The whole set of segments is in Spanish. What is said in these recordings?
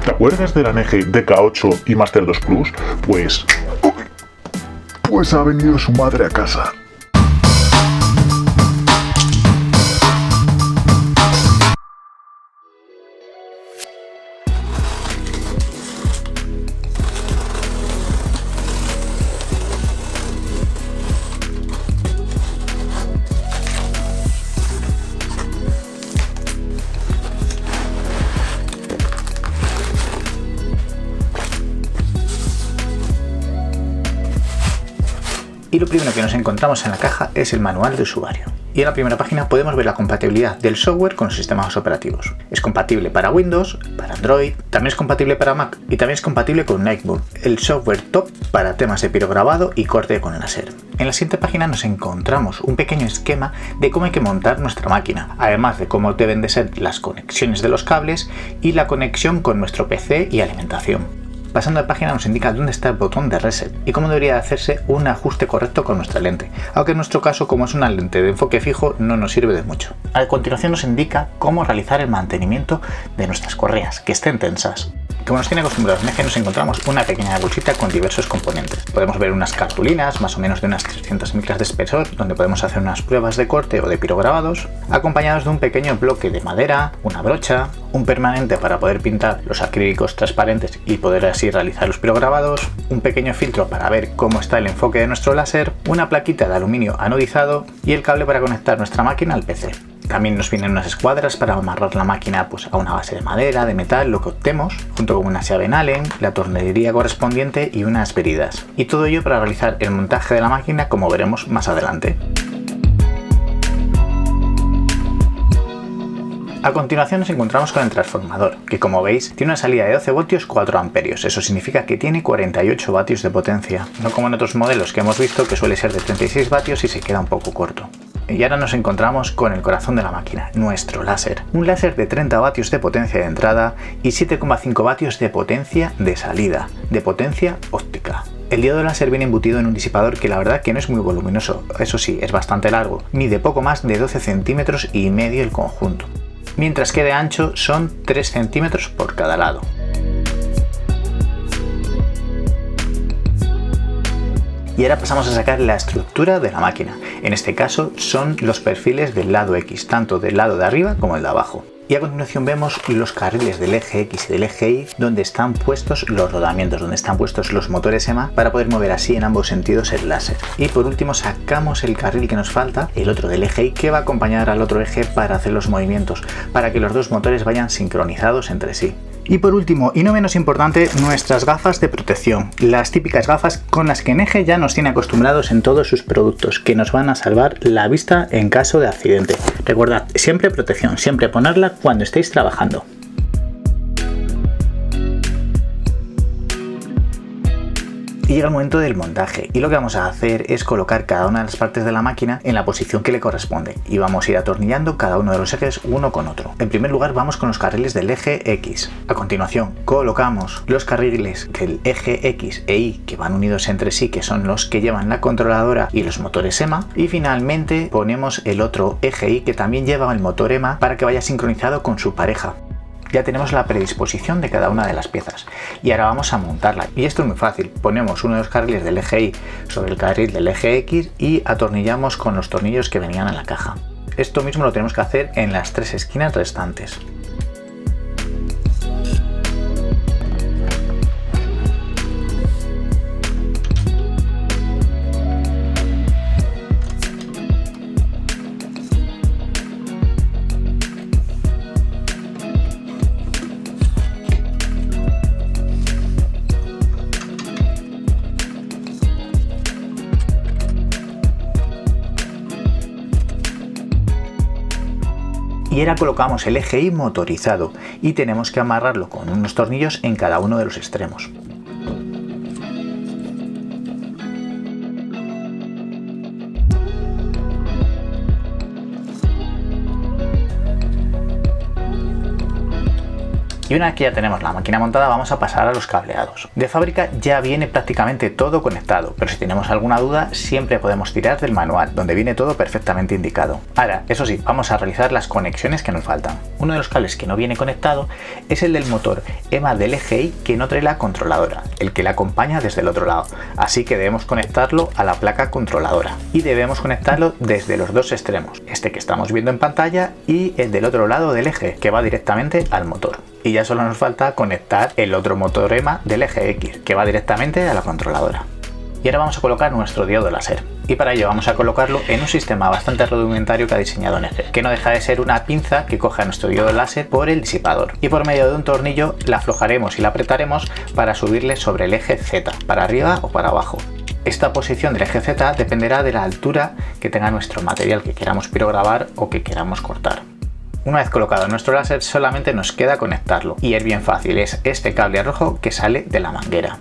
¿Te acuerdas de la NG DK8 y Master 2 Plus? Pues ha venido su madre a casa. Y lo primero que nos encontramos en la caja es el manual de usuario. Y en la primera página podemos ver la compatibilidad del software con los sistemas operativos. Es compatible para Windows, para Android, también es compatible para Mac y también es compatible con Nightbook, el software top para temas de pirograbado y corte con láser. En la siguiente página nos encontramos un pequeño esquema de cómo hay que montar nuestra máquina, además de cómo deben de ser las conexiones de los cables y la conexión con nuestro PC y alimentación. Pasando de página nos indica dónde está el botón de reset y cómo debería hacerse un ajuste correcto con nuestra lente, aunque en nuestro caso, como es una lente de enfoque fijo, no nos sirve de mucho. A continuación nos indica cómo realizar el mantenimiento de nuestras correas, que estén tensas. Como nos tiene acostumbrados en NG, nos encontramos una pequeña bolsita con diversos componentes. Podemos ver unas cartulinas, más o menos de unas 300 micras de espesor, donde podemos hacer unas pruebas de corte o de pirograbados, acompañados de un pequeño bloque de madera, una brocha, un permanente para poder pintar los acrílicos transparentes y poder así realizar los pirograbados, un pequeño filtro para ver cómo está el enfoque de nuestro láser, una plaquita de aluminio anodizado y el cable para conectar nuestra máquina al PC. También nos vienen unas escuadras para amarrar la máquina a una base de madera, de metal, lo que optemos, junto con una llave en Allen, la tornillería correspondiente y unas veridas. Y todo ello para realizar el montaje de la máquina, como veremos más adelante. A continuación nos encontramos con el transformador, que como veis tiene una salida de 12 voltios 4 amperios, eso significa que tiene 48 vatios de potencia, no como en otros modelos que hemos visto que suele ser de 36 vatios y se queda un poco corto. Y ahora nos encontramos con el corazón de la máquina, nuestro láser. Un láser de 30 vatios de potencia de entrada y 7,5 vatios de potencia de salida, de potencia óptica. El diodo láser viene embutido en un disipador que la verdad que no es muy voluminoso, eso sí, es bastante largo, mide poco más de 12 centímetros y medio el conjunto, mientras que de ancho son 3 centímetros por cada lado. Y ahora pasamos a sacar la estructura de la máquina. En este caso son los perfiles del lado X, tanto del lado de arriba como el de abajo. Y a continuación vemos los carriles del eje X y del eje Y, donde están puestos los rodamientos, donde están puestos los motores EMA para poder mover así en ambos sentidos el láser. Y por último sacamos el carril que nos falta, el otro del eje Y, que va a acompañar al otro eje para hacer los movimientos, para que los dos motores vayan sincronizados entre sí. Y por último, y no menos importante, nuestras gafas de protección, las típicas gafas con las que NG ya nos tiene acostumbrados en todos sus productos, que nos van a salvar la vista en caso de accidente. Recordad, siempre protección, siempre ponerla cuando estéis trabajando. Y llega el momento del montaje y lo que vamos a hacer es colocar cada una de las partes de la máquina en la posición que le corresponde y vamos a ir atornillando cada uno de los ejes uno con otro. En primer lugar vamos con los carriles del eje X. A continuación colocamos los carriles del eje X e Y que van unidos entre sí, que son los que llevan la controladora y los motores EMA, y finalmente ponemos el otro eje Y que también lleva el motor EMA para que vaya sincronizado con su pareja. Ya tenemos la predisposición de cada una de las piezas y ahora vamos a montarla, y esto es muy fácil. Ponemos uno de los carriles del eje Y sobre el carril del eje X y atornillamos con los tornillos que venían en la caja. Esto mismo lo tenemos que hacer en las 3 esquinas restantes. Y ahora colocamos el eje Y motorizado y tenemos que amarrarlo con unos tornillos en cada uno de los extremos. Y una vez que ya tenemos la máquina montada, vamos a pasar a los cableados. De fábrica ya viene prácticamente todo conectado, pero si tenemos alguna duda siempre podemos tirar del manual, donde viene todo perfectamente indicado. Ahora, eso sí, vamos a realizar las conexiones que nos faltan. Uno de los cables que no viene conectado es el del motor EMA del DLGI, que no trae la controladora, el que la acompaña desde el otro lado. Así que debemos conectarlo a la placa controladora y debemos conectarlo desde los dos extremos, este que estamos viendo en pantalla y el del otro lado del eje, que va directamente al motor. Y ya solo nos falta conectar el otro motor EMA del eje X, que va directamente a la controladora. Y ahora vamos a colocar nuestro diodo láser. Y para ello vamos a colocarlo en un sistema bastante rudimentario que ha diseñado Nege, que no deja de ser una pinza que coge a nuestro diodo láser por el disipador. Y por medio de un tornillo la aflojaremos y la apretaremos para subirle sobre el eje Z, para arriba o para abajo. Esta posición del eje Z dependerá de la altura que tenga nuestro material que queramos pirograbar o que queramos cortar. Una vez colocado nuestro láser solamente nos queda conectarlo y es bien fácil, es este cable rojo que sale de la manguera.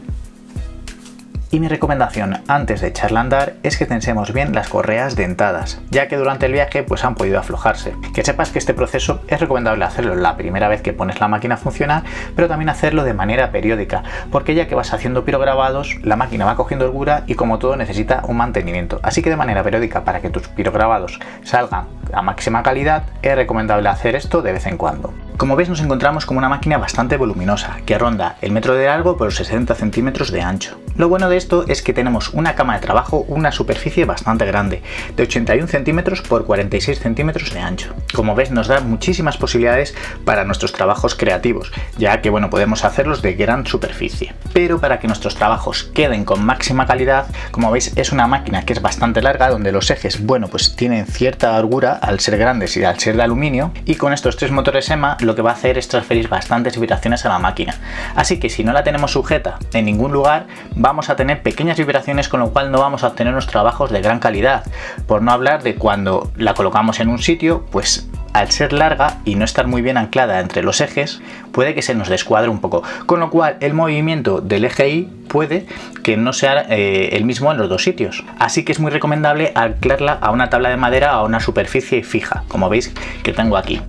Y mi recomendación antes de echarla a andar es que tensemos bien las correas dentadas, ya que durante el viaje pues han podido aflojarse. Que sepas que este proceso es recomendable hacerlo la primera vez que pones la máquina a funcionar, pero también hacerlo de manera periódica, porque ya que vas haciendo pirograbados, la máquina va cogiendo holgura y como todo necesita un mantenimiento. Así que de manera periódica, para que tus pirograbados salgan a máxima calidad, es recomendable hacer esto de vez en cuando. Como veis, nos encontramos con una máquina bastante voluminosa, que ronda el metro de largo por los 60 centímetros de ancho. Lo bueno de esto es que tenemos una cama de trabajo, una superficie bastante grande, de 81 centímetros por 46 centímetros de ancho. Como ves, nos da muchísimas posibilidades para nuestros trabajos creativos, ya que bueno, podemos hacerlos de gran superficie. Pero para que nuestros trabajos queden con máxima calidad, como veis, es una máquina que es bastante larga, donde los ejes, bueno, pues tienen cierta holgura al ser grandes y al ser de aluminio, y con estos tres motores EMA lo que va a hacer es transferir bastantes vibraciones a la máquina. Así que si no la tenemos sujeta en ningún lugar, vamos a tener pequeñas vibraciones, con lo cual no vamos a obtener unos trabajos de gran calidad. Por no hablar de cuando la colocamos en un sitio, pues al ser larga y no estar muy bien anclada entre los ejes, puede que se nos descuadre un poco, con lo cual el movimiento del eje Y puede que no sea el mismo en los dos sitios. Así que es muy recomendable anclarla a una tabla de madera o a una superficie fija, como veis que tengo aquí.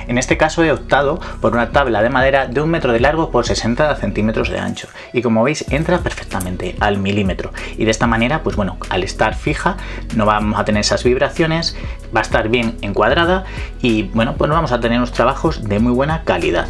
En este caso he optado por una tabla de madera de 1 metro de largo por 60 centímetros de ancho, y como veis entra perfectamente al milímetro, y de esta manera pues bueno, al estar fija no vamos a tener esas vibraciones, va a estar bien encuadrada y bueno, pues vamos a tener unos trabajos de muy buena calidad.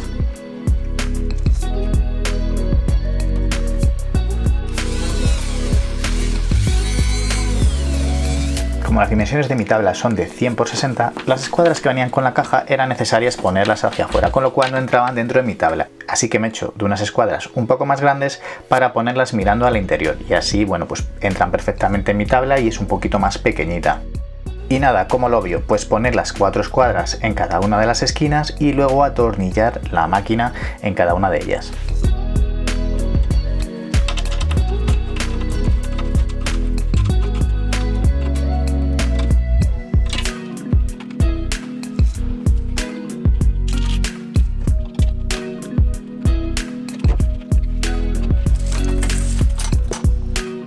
Como las dimensiones de mi tabla son de 100 por 60, las escuadras que venían con la caja eran necesarias ponerlas hacia afuera, con lo cual no entraban dentro de mi tabla. Así que me he hecho de unas escuadras un poco más grandes para ponerlas mirando al interior, y así bueno, pues entran perfectamente en mi tabla y es un poquito más pequeñita. Y nada, como lo obvio, pues poner las 4 escuadras en cada una de las esquinas y luego atornillar la máquina en cada una de ellas.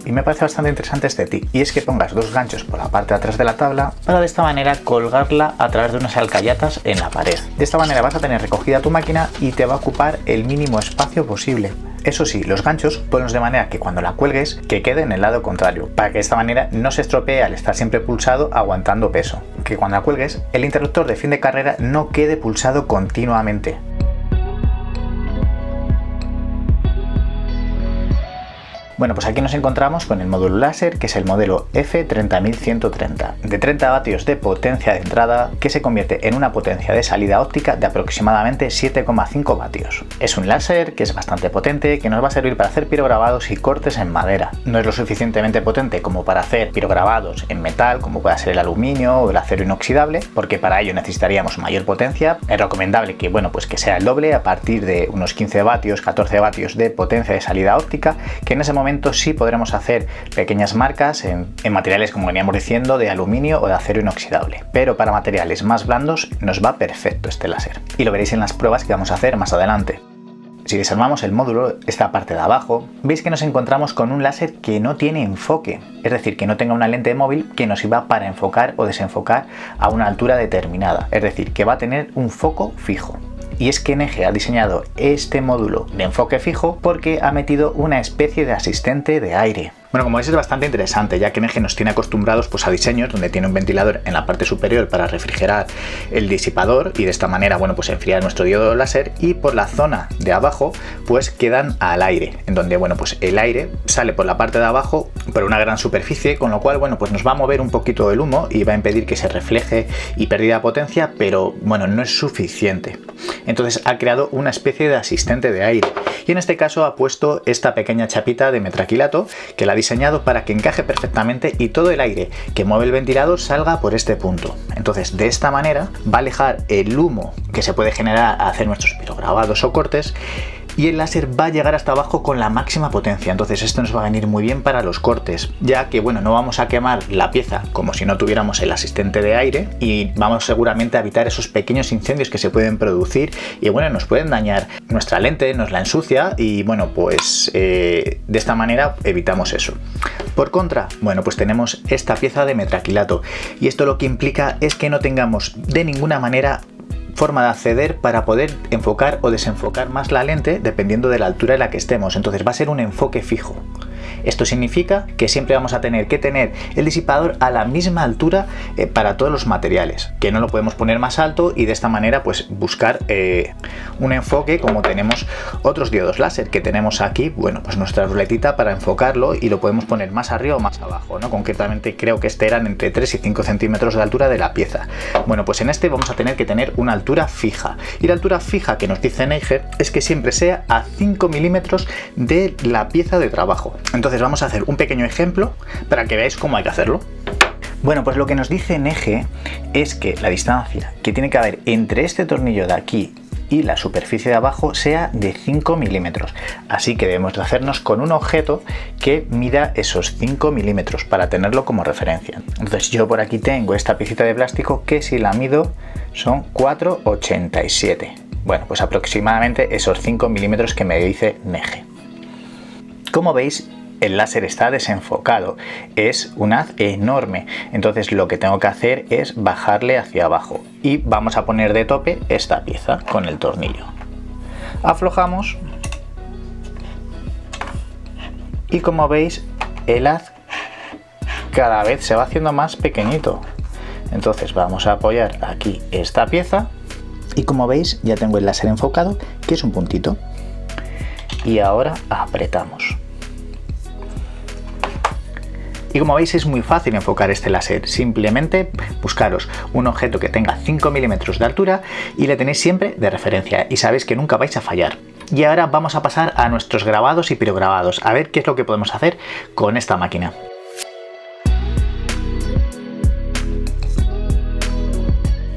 Y me parece bastante interesante este tip, y es que pongas 2 ganchos por la parte de atrás de la tabla para de esta manera colgarla a través de unas alcayatas en la pared. De esta manera vas a tener recogida tu máquina y te va a ocupar el mínimo espacio posible. Eso sí, los ganchos ponlos de manera que cuando la cuelgues que quede en el lado contrario, para que de esta manera no se estropee al estar siempre pulsado aguantando peso. Que cuando la cuelgues el interruptor de fin de carrera no quede pulsado continuamente. Bueno, pues aquí nos encontramos con el módulo láser, que es el modelo F30130, de 30 vatios de potencia de entrada, que se convierte en una potencia de salida óptica de aproximadamente 7,5 vatios. Es un láser que es bastante potente, que nos va a servir para hacer pirograbados y cortes en madera. No es lo suficientemente potente como para hacer pirograbados en metal, como pueda ser el aluminio o el acero inoxidable, porque para ello necesitaríamos mayor potencia. Es recomendable que, bueno, pues que sea el doble, a partir de unos 15 vatios, 14 vatios de potencia de salida óptica, que en ese momento sí podremos hacer pequeñas marcas en materiales, como veníamos diciendo, de aluminio o de acero inoxidable, pero para materiales más blandos nos va perfecto este láser, y lo veréis en las pruebas que vamos a hacer más adelante. Si desarmamos el módulo, esta parte de abajo, veis que nos encontramos con un láser que no tiene enfoque, es decir, que no tenga una lente móvil que nos sirva para enfocar o desenfocar a una altura determinada, es decir, que va a tener un foco fijo. y es que NG ha diseñado este módulo de enfoque fijo porque ha metido una especie de asistente de aire. Bueno, como veis es bastante interesante, ya que NG nos tiene acostumbrados pues, a diseños donde tiene un ventilador en la parte superior para refrigerar el disipador y de esta manera, bueno, pues enfriar nuestro diodo láser, y por la zona de abajo pues quedan al aire, en donde, bueno, pues el aire sale por la parte de abajo por una gran superficie, con lo cual, bueno, pues nos va a mover un poquito el humo y va a impedir que se refleje y pérdida de potencia, pero bueno, no es suficiente. Entonces ha creado una especie de asistente de aire y en este caso ha puesto esta pequeña chapita de metraquilato que la ha diseñado para que encaje perfectamente y todo el aire que mueve el ventilador salga por este punto. Entonces de esta manera va a alejar el humo que se puede generar al hacer nuestros pirograbados o cortes, y el láser va a llegar hasta abajo con la máxima potencia. Entonces esto nos va a venir muy bien para los cortes, ya que bueno, no vamos a quemar la pieza como si no tuviéramos el asistente de aire, y vamos seguramente a evitar esos pequeños incendios que se pueden producir y bueno, nos pueden dañar nuestra lente, nos la ensucia y bueno, pues de esta manera evitamos eso. Por contra, bueno, pues tenemos esta pieza de metraquilato, y esto lo que implica es que no tengamos de ninguna manera forma de acceder para poder enfocar o desenfocar más la lente dependiendo de la altura en la que estemos. Entonces va a ser un enfoque fijo. Esto significa que siempre vamos a tener que tener el disipador a la misma altura para todos los materiales, que no lo podemos poner más alto, y de esta manera pues buscar un enfoque como tenemos otros diodos láser que tenemos aquí, bueno, pues nuestra ruletita para enfocarlo, y lo podemos poner más arriba o más abajo, ¿no? Concretamente creo que este eran entre 3 y 5 centímetros de altura de la pieza. Bueno, pues en este vamos a tener que tener una altura fija, y la altura fija que nos dice Neiger es que siempre sea a 5 milímetros de la pieza de trabajo. Entonces vamos a hacer un pequeño ejemplo para que veáis cómo hay que hacerlo. Bueno, pues lo que nos dice NG es que la distancia que tiene que haber entre este tornillo de aquí y la superficie de abajo sea de 5 milímetros. Así que debemos de hacernos con un objeto que mida esos 5 milímetros para tenerlo como referencia. Entonces yo por aquí tengo esta piecita de plástico que si la mido son 4,87. Bueno, pues aproximadamente esos 5 milímetros que me dice NG. Como veis, el láser está desenfocado, es un haz enorme, entonces lo que tengo que hacer es bajarle hacia abajo, y vamos a poner de tope esta pieza con el tornillo. Aflojamos y como veis el haz cada vez se va haciendo más pequeñito. Entonces vamos a apoyar aquí esta pieza y como veis ya tengo el láser enfocado, que es un puntito, y ahora apretamos. Y como veis es muy fácil enfocar este láser, simplemente buscaros un objeto que tenga 5 milímetros de altura y le tenéis siempre de referencia y sabéis que nunca vais a fallar. Y ahora vamos a pasar a nuestros grabados y pirograbados, a ver qué es lo que podemos hacer con esta máquina.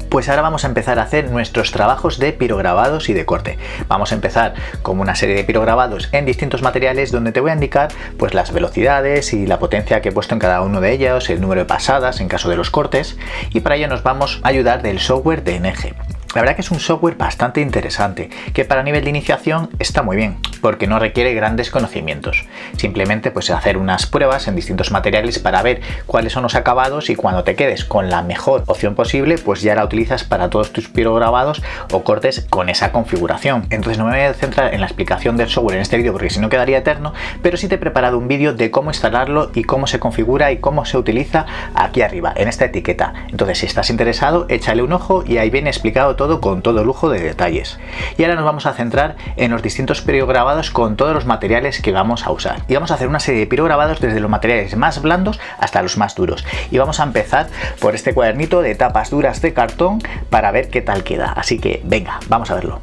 Pues ahora vamos a empezar a hacer nuestros trabajos de pirograbados y de corte. Vamos a empezar con una serie de pirograbados en distintos materiales donde te voy a indicar pues las velocidades y la potencia que he puesto en cada uno de ellos, el número de pasadas en caso de los cortes, y para ello nos vamos a ayudar del software de NG. La verdad que es un software bastante interesante, que para nivel de iniciación está muy bien, porque no requiere grandes conocimientos. Simplemente pues hacer unas pruebas en distintos materiales para ver cuáles son los acabados, y cuando te quedes con la mejor opción posible, pues ya la utilizas para todos tus pirograbados o cortes con esa configuración. Entonces no me voy a centrar en la explicación del software en este vídeo porque si no quedaría eterno, pero sí te he preparado un vídeo de cómo instalarlo y cómo se configura y cómo se utiliza aquí arriba, en esta etiqueta. Entonces si estás interesado, échale un ojo y ahí viene explicado todo con todo lujo de detalles. Y ahora nos vamos a centrar en los distintos pirograbados con todos los materiales que vamos a usar. Y vamos a hacer una serie de pirograbados desde los materiales más blandos hasta los más duros. Y vamos a empezar por este cuadernito de tapas duras de cartón para ver qué tal queda. Así que venga, vamos a verlo.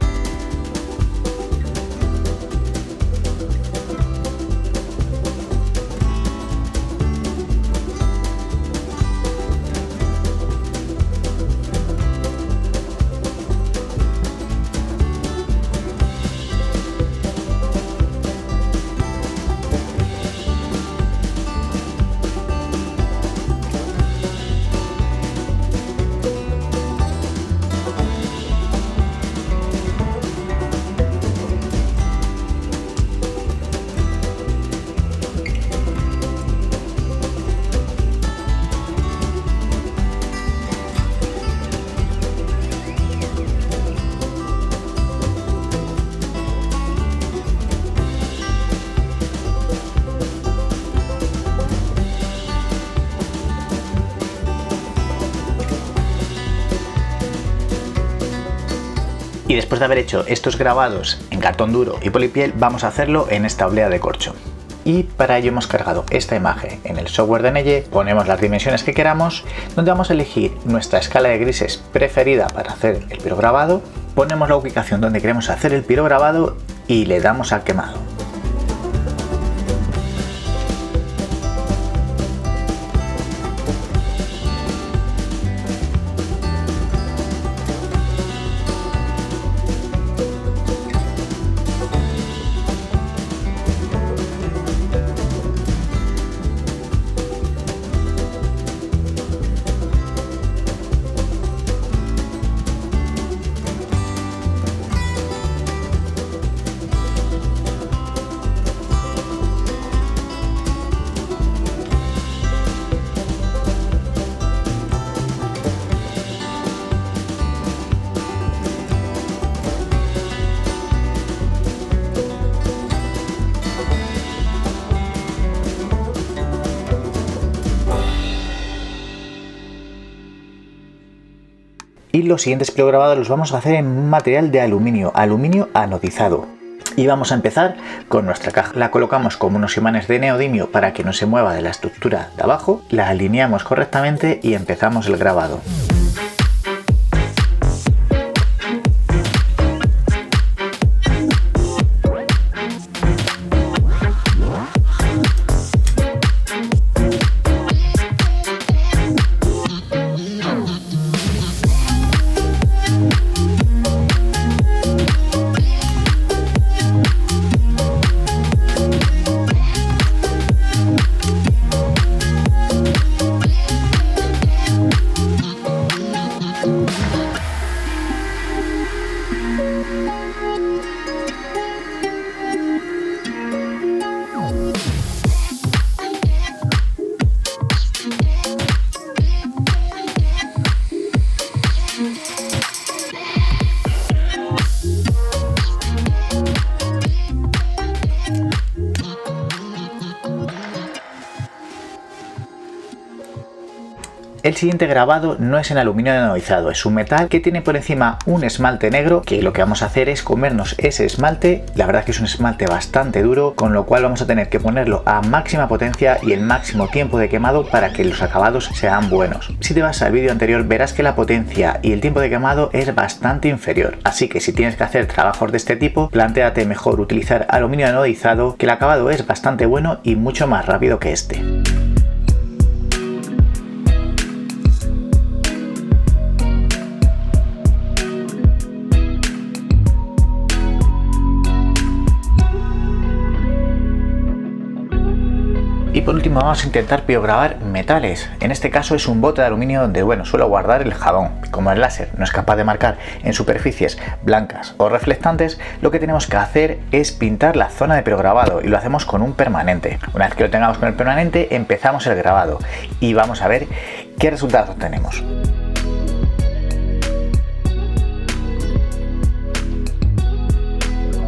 Y después de haber hecho estos grabados en cartón duro y polipiel, vamos a hacerlo en esta oblea de corcho. Y para ello hemos cargado esta imagen en el software de Neye, ponemos las dimensiones que queramos, donde vamos a elegir nuestra escala de grises preferida para hacer el pirograbado, ponemos la ubicación donde queremos hacer el pirograbado y le damos a quemado. Y los siguientes pirograbados los vamos a hacer en un material de aluminio anodizado. Y vamos a empezar con nuestra caja. La colocamos como unos imanes de neodimio para que no se mueva de la estructura de abajo, la alineamos correctamente y empezamos el grabado. El siguiente grabado no es en aluminio anodizado, es un metal que tiene por encima un esmalte negro, que lo que vamos a hacer es comernos ese esmalte. La verdad es que es un esmalte bastante duro, con lo cual vamos a tener que ponerlo a máxima potencia y el máximo tiempo de quemado para que los acabados sean buenos. Si te vas al vídeo anterior verás que la potencia y el tiempo de quemado es bastante inferior, así que si tienes que hacer trabajos de este tipo, plantéate mejor utilizar aluminio anodizado, que el acabado es bastante bueno y mucho más rápido que este. Y por último vamos a intentar pirograbbar metales. En este caso es un bote de aluminio donde suelo guardar el jabón. Como el láser no es capaz de marcar en superficies blancas o reflectantes, lo que tenemos que hacer es pintar la zona de pirograbado y lo hacemos con un permanente. Una vez que lo tengamos con el permanente empezamos el grabado y vamos a ver qué resultados obtenemos.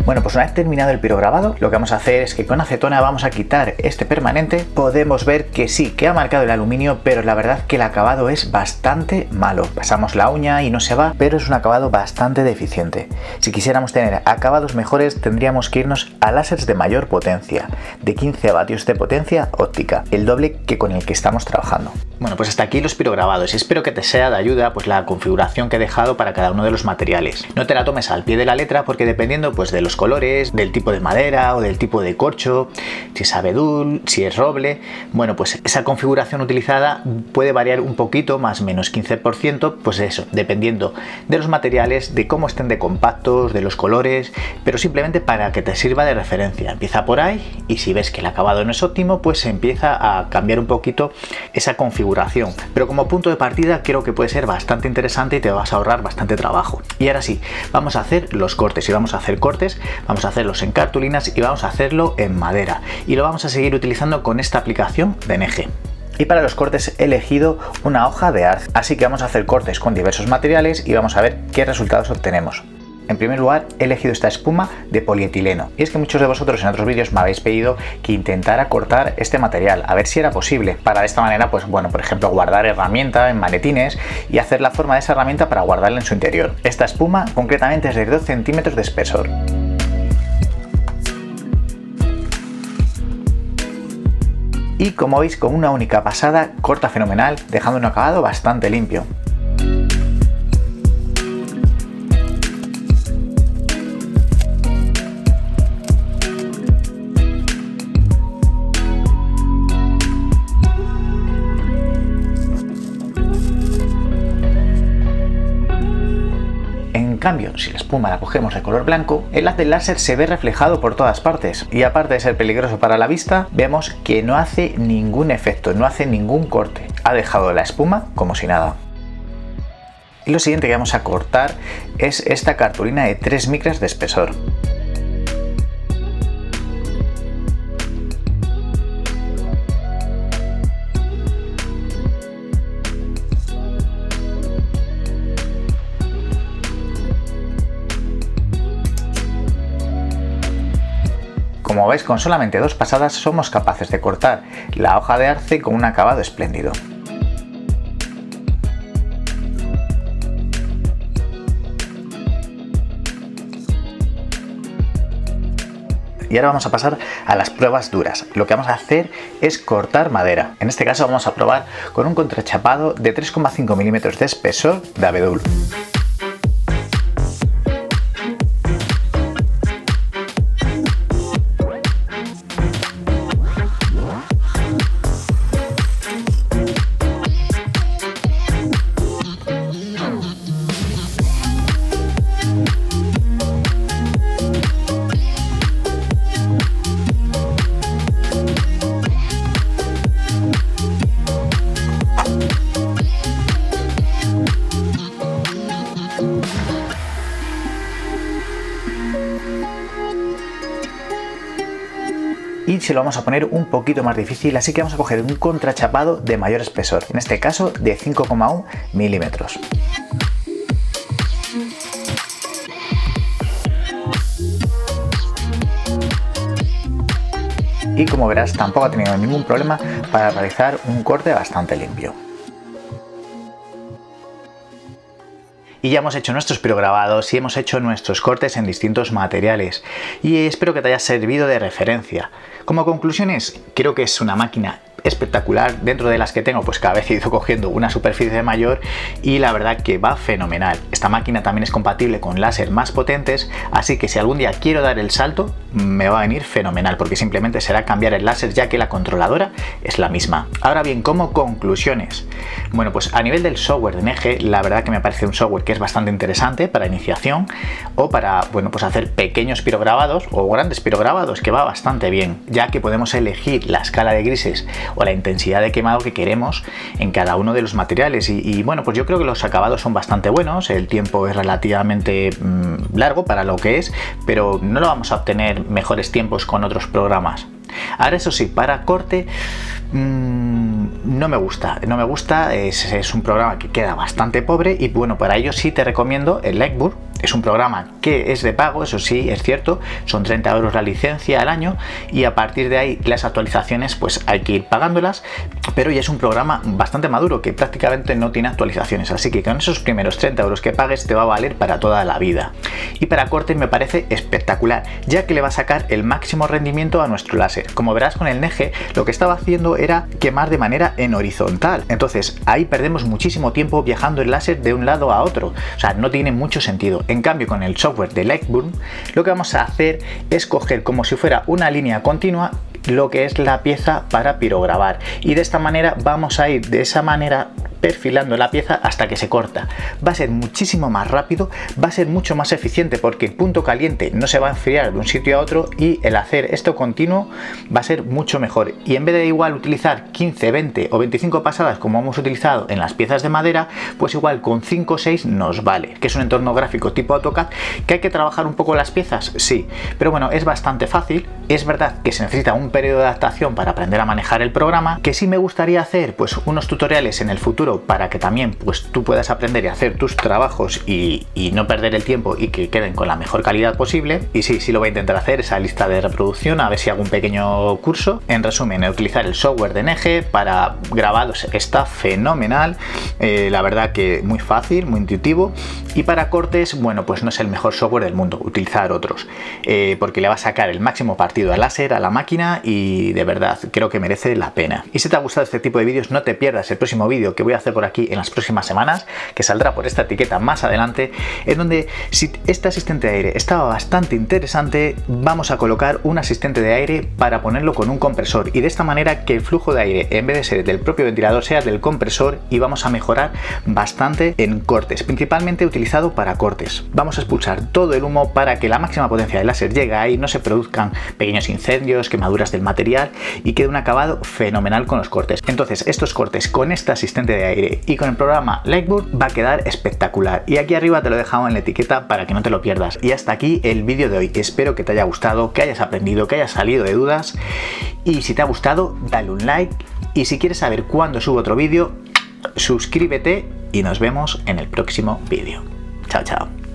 Bueno, pues una vez terminado el pirograbado, lo que vamos a hacer es que con acetona vamos a quitar este permanente. Podemos ver que sí, que ha marcado el aluminio, pero la verdad que el acabado es bastante malo. Pasamos la uña y no se va, pero es un acabado bastante deficiente. Si quisiéramos tener acabados mejores, tendríamos que irnos a láseres de mayor potencia, de 15 vatios de potencia óptica, el doble que con el que estamos trabajando. Bueno, pues hasta aquí los pirograbados. Espero que te sea de ayuda pues la configuración que he dejado para cada uno de los materiales. No te la tomes al pie de la letra porque dependiendo pues de los colores, del tipo de madera o del tipo de corcho, si es abedul, si es roble, bueno, pues esa configuración utilizada puede variar un poquito, más o menos 15%, pues eso, dependiendo de los materiales, de cómo estén de compactos, de los colores, pero simplemente para que te sirva de referencia. Empieza por ahí y si ves que el acabado no es óptimo, pues empieza a cambiar un poquito esa configuración. Pero como punto de partida creo que puede ser bastante interesante y te vas a ahorrar bastante trabajo. Y ahora sí, vamos a hacer los cortes y vamos a hacer cortes. Vamos a hacerlos en cartulinas y vamos a hacerlo en madera y lo vamos a seguir utilizando con esta aplicación de NG. Y para los cortes he elegido una hoja de arce, así que vamos a hacer cortes con diversos materiales y vamos a ver qué resultados obtenemos. En primer lugar, he elegido esta espuma de polietileno. Y es que muchos de vosotros en otros vídeos me habéis pedido que intentara cortar este material, a ver si era posible. Para de esta manera, pues bueno, por ejemplo, guardar herramienta en maletines y hacer la forma de esa herramienta para guardarla en su interior. Esta espuma concretamente es de 2 centímetros de espesor. Y como veis, con una única pasada corta fenomenal, dejando un acabado bastante limpio. En cambio, si la espuma la cogemos de color blanco, el haz del láser se ve reflejado por todas partes y aparte de ser peligroso para la vista, vemos que no hace ningún efecto, no hace ningún corte. Ha dejado la espuma como si nada. Y lo siguiente que vamos a cortar es esta cartulina de 3 micras de espesor. Como veis, con solamente 2 pasadas somos capaces de cortar la hoja de arce con un acabado espléndido. Y ahora vamos a pasar a las pruebas duras. Lo que vamos a hacer es cortar madera. En este caso vamos a probar con un contrachapado de 3,5 milímetros de espesor de abedul. Y se lo vamos a poner un poquito más difícil, así que vamos a coger un contrachapado de mayor espesor, en este caso de 5,1 milímetros. Y como verás, tampoco ha tenido ningún problema para realizar un corte bastante limpio. Y ya hemos hecho nuestros pirograbados y hemos hecho nuestros cortes en distintos materiales y espero que te haya servido de referencia. Como conclusiones, creo que es una máquina espectacular. Dentro de las que tengo, pues cada vez he ido cogiendo una superficie mayor y la verdad que va fenomenal. Esta máquina también es compatible con láser más potentes, así que si algún día quiero dar el salto me va a venir fenomenal, porque simplemente será cambiar el láser ya que la controladora es la misma. Ahora bien, como conclusiones, bueno, pues a nivel del software de NG, la verdad que me parece un software que es bastante interesante para iniciación o para, bueno, pues hacer pequeños pirograbados o grandes pirograbados, que va bastante bien, ya que podemos elegir la escala de grises o la intensidad de quemado que queremos en cada uno de los materiales y bueno, pues yo creo que los acabados son bastante buenos, el tiempo es relativamente largo para lo que es, pero no lo vamos a obtener mejores tiempos con otros programas. Ahora eso sí, para corte no me gusta, es un programa que queda bastante pobre y bueno, para ello sí te recomiendo el Lightburn. Es un programa que es de pago, eso sí, es cierto, son 30 € la licencia al año y a partir de ahí las actualizaciones pues hay que ir pagándolas, pero ya es un programa bastante maduro que prácticamente no tiene actualizaciones, así que con esos primeros 30 € que pagues te va a valer para toda la vida. Y para corte me parece espectacular, ya que le va a sacar el máximo rendimiento a nuestro láser. Como verás, con el NG lo que estaba haciendo era quemar de manera en horizontal, entonces ahí perdemos muchísimo tiempo viajando el láser de un lado a otro, o sea, no tiene mucho sentido. En cambio, con el software de Lightburn lo que vamos a hacer es coger como si fuera una línea continua lo que es la pieza para pirograbar y de esta manera vamos a ir de esa manera perfilando la pieza hasta que se corta. Va a ser muchísimo más rápido, va a ser mucho más eficiente porque el punto caliente no se va a enfriar de un sitio a otro y el hacer esto continuo va a ser mucho mejor. Y en vez de igual utilizar 15, 20 o 25 pasadas como hemos utilizado en las piezas de madera, pues igual con 5 o 6 nos vale, que es un entorno gráfico tipo AutoCAD. ¿Que hay que trabajar un poco las piezas? Sí, pero bueno, es bastante fácil. Es verdad que se necesita un periodo de adaptación para aprender a manejar el programa. ¿Que sí me gustaría hacer? Pues unos tutoriales en el futuro futuro para que también pues tú puedas aprender y hacer tus trabajos y no perder el tiempo y que queden con la mejor calidad posible. Y sí lo voy a intentar hacer, esa lista de reproducción, a ver si hago un pequeño curso. En resumen, utilizar el software de NG para grabados está fenomenal, la verdad que muy fácil, muy intuitivo. Y para cortes, bueno, pues no es el mejor software del mundo, utilizar otros, porque le va a sacar el máximo partido al láser, a la máquina, y de verdad creo que merece la pena. Y si te ha gustado este tipo de vídeos, no te pierdas el próximo vídeo que voy a hacer por aquí en las próximas semanas, que saldrá por esta etiqueta más adelante, en donde, si este asistente de aire estaba bastante interesante, vamos a colocar un asistente de aire para ponerlo con un compresor, y de esta manera que el flujo de aire, en vez de ser del propio ventilador, sea del compresor, y vamos a mejorar bastante en cortes, principalmente utilizado para cortes. Vamos a expulsar todo el humo para que la máxima potencia del láser llegue ahí, no se produzcan pequeños incendios, quemaduras del material, y quede un acabado fenomenal con los cortes. Entonces, estos cortes con este asistente de aire y con el programa Lightboard va a quedar espectacular, y aquí arriba te lo he dejado en la etiqueta para que no te lo pierdas. Y hasta aquí el vídeo de hoy. Espero que te haya gustado, que hayas aprendido, que hayas salido de dudas, y si te ha gustado, dale un like, y si quieres saber cuándo subo otro vídeo, suscríbete y nos vemos en el próximo vídeo. Chao, chao.